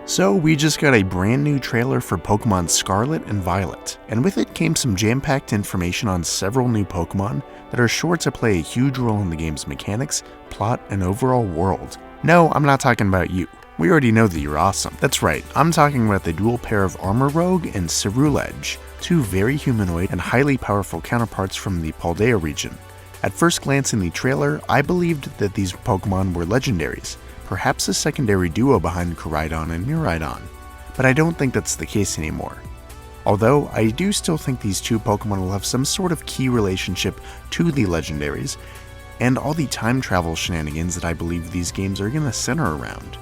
So we just got a brand new trailer for Pokémon Scarlet and Violet, and with it came some jam-packed information on several new Pokémon that are sure to play a huge role in the game's mechanics, plot, and overall world. No, I'm not talking about you. We already know that you're awesome. That's right, I'm talking about the dual pair of Armarouge and Ceruledge, two very humanoid and highly powerful counterparts from the Paldea region. At first glance in the trailer, I believed that these Pokémon were legendaries, perhaps a secondary duo behind Koraidon and Miraidon, but I don't think that's the case anymore. Although, I do still think these two Pokémon will have some sort of key relationship to the legendaries, and all the time travel shenanigans that I believe these games are going to center around.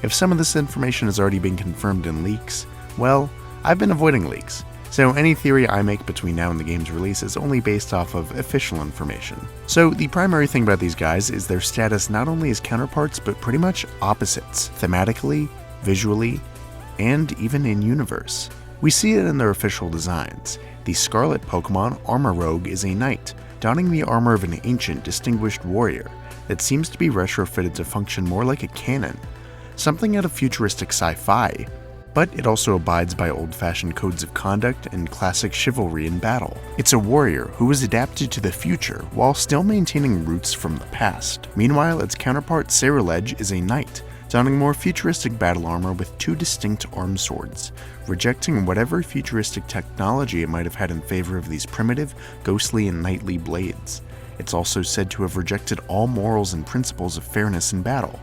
If some of this information has already been confirmed in leaks, well, I've been avoiding leaks, so any theory I make between now and the game's release is only based off of official information. So the primary thing about these guys is their status not only as counterparts, but pretty much opposites, thematically, visually, and even in universe. We see it in their official designs. The Scarlet Pokémon, Armarouge, is a knight, donning the armor of an ancient, distinguished warrior that seems to be retrofitted to function more like a cannon, something out of futuristic sci-fi, but it also abides by old-fashioned codes of conduct and classic chivalry in battle. It's a warrior who is adapted to the future while still maintaining roots from the past. Meanwhile, its counterpart Ceruledge is a knight, donning more futuristic battle armor with two distinct arm swords, rejecting whatever futuristic technology it might have had in favor of these primitive, ghostly, and knightly blades. It's also said to have rejected all morals and principles of fairness in battle,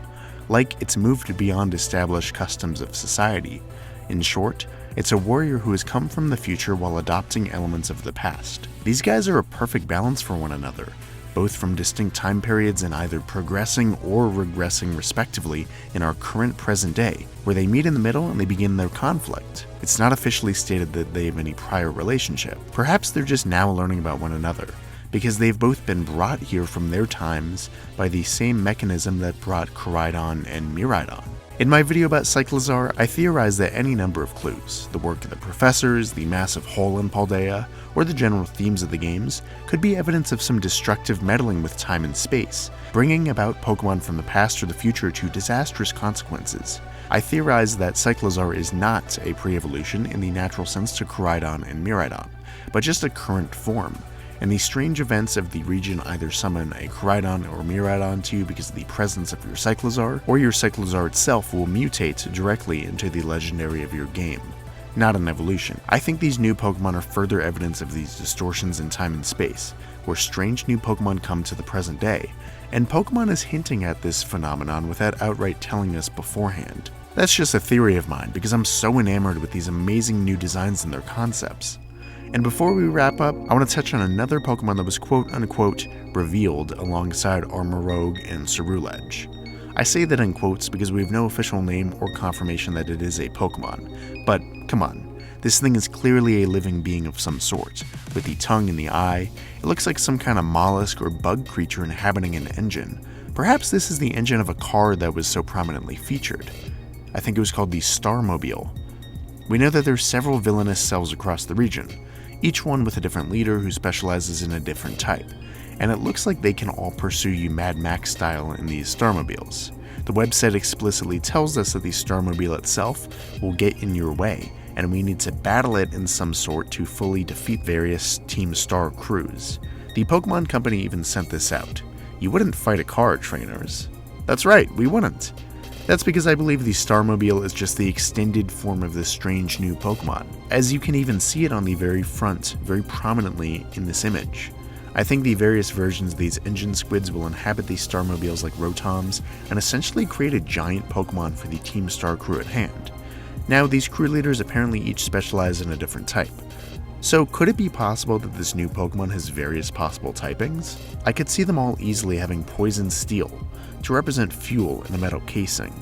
like it's moved beyond established customs of society. In short, it's a warrior who has come from the future while adopting elements of the past. These guys are a perfect balance for one another, both from distinct time periods and either progressing or regressing respectively in our current present day, where they meet in the middle and they begin their conflict. It's not officially stated that they have any prior relationship. Perhaps they're just now learning about one another, because they've both been brought here from their times by the same mechanism that brought Koraidon and Miraidon. In my video about Cyclizar, I theorized that any number of clues, the work of the professors, the massive hole in Paldea, or the general themes of the games, could be evidence of some destructive meddling with time and space, bringing about Pokemon from the past or the future to disastrous consequences. I theorized that Cyclizar is not a pre-evolution in the natural sense to Koraidon and Miraidon, but just a current form, and the strange events of the region either summon a Koraidon or Miraidon to you because of the presence of your Cyclizar, or your Cyclizar itself will mutate directly into the legendary of your game, not an evolution. I think these new Pokemon are further evidence of these distortions in time and space, where strange new Pokemon come to the present day, and Pokemon is hinting at this phenomenon without outright telling us beforehand. That's just a theory of mine because I'm so enamored with these amazing new designs and their concepts. And before we wrap up, I want to touch on another Pokemon that was quote-unquote revealed alongside Armarouge and Ceruledge. I say that in quotes because we have no official name or confirmation that it is a Pokemon, but come on, this thing is clearly a living being of some sort, with the tongue and the eye. It looks like some kind of mollusk or bug creature inhabiting an engine. Perhaps this is the engine of a car that was so prominently featured. I think it was called the Starmobile. We know that there's several villainous cells across the region, each one with a different leader who specializes in a different type, and it looks like they can all pursue you Mad Max style in these Starmobiles. The website explicitly tells us that the Starmobile itself will get in your way, and we need to battle it in some sort to fully defeat various Team Star crews. The Pokemon Company even sent this out. You wouldn't fight a car, trainers. That's right, we wouldn't. That's because I believe the Starmobile is just the extended form of this strange new Pokemon, as you can even see it on the very front, very prominently in this image. I think the various versions of these engine squids will inhabit these Starmobiles like Rotoms and essentially create a giant Pokemon for the Team Star crew at hand. Now, these crew leaders apparently each specialize in a different type. So could it be possible that this new Pokemon has various possible typings? I could see them all easily having Poison Steel, to represent fuel in a metal casing.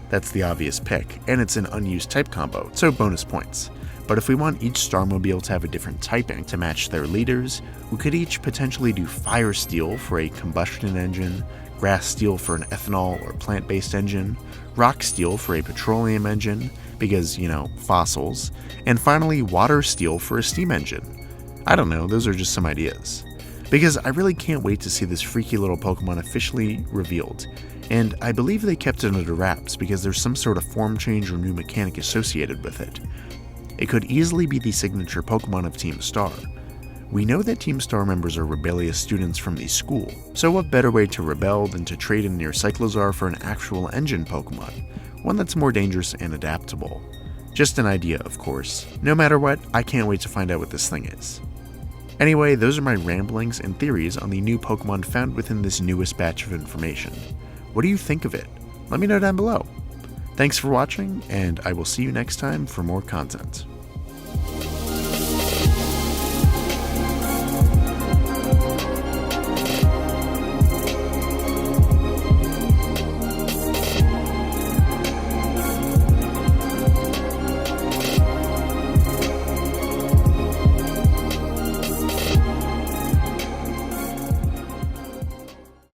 That's the obvious pick, and it's an unused type combo, so bonus points. But if we want each Starmobile to have a different typing to match their leaders, we could each potentially do Fire Steel for a combustion engine, Grass Steel for an ethanol or plant-based engine, Rock Steel for a petroleum engine, because, you know, fossils, and finally Water Steel for a steam engine. I don't know, those are just some ideas. Because I really can't wait to see this freaky little Pokemon officially revealed, And I believe they kept it under wraps because there's some sort of form change or new mechanic associated with it. It could easily be the signature Pokemon of Team Star. We know that Team Star members are rebellious students from the school, so what better way to rebel than to trade in your Cyclozar for an actual engine Pokemon, one that's more dangerous and adaptable. Just an idea, of course. No matter what, I can't wait to find out what this thing is. Anyway, those are my ramblings and theories on the new Pokemon found within this newest batch of information. What do you think of it? Let me know down below. Thanks for watching, and I will see you next time for more content.